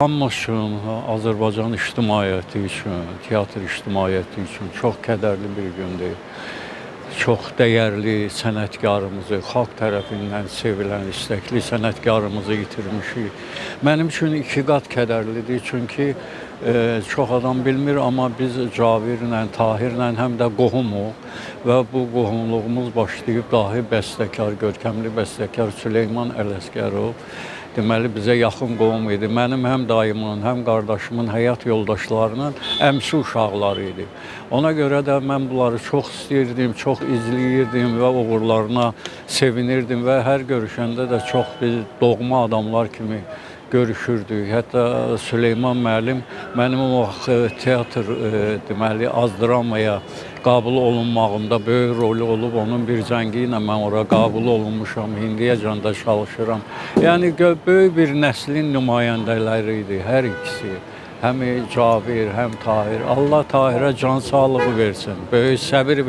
Hamımız üçün, Azərbaycan ictimaiyyəti üçün, teatr ictimaiyyəti üçün çox kədərli bir gündür. Çox dəyərli sənətkarımızı, xalq tərəfindən sevilən, istəkli sənətkarımızı itirmişik. Mənim üçün iki qat kədərlidir, çünki çox adam bilmir, amma biz Cavirlə, Tahirlə həm də qohumuq və bu qohumluğumuz başlayıb dahi bəstəkar, görkəmli bəstəkar Süleyman Ələsgərov deməli bizə yaxın qohum idi. Mənim həm dayımın, həm qardaşımın həyat yoldaşlarının əmsi uşaqları idi. Ona görə də mən bunları çox istəyirdim, çox izləyirdim və uğurlarına sevinirdim və hər görüşəndə də çox biz doğma adamlar kimi görüşürdük. Hətta Süleyman müəllim mənim o vaxt teatr deməli azdramaya qəbul olunmağımda böyük rolü olub. Onun bir cəngi ilə mən ora qəbul olunmuşam. İndiyəcən də çalışıram. Yəni böyük bir nəslin nümayəndələri idi hər ikisi. Həm Cavir, həm Tahir. Allah Tahirə can sağlığı versin. Böyük səbir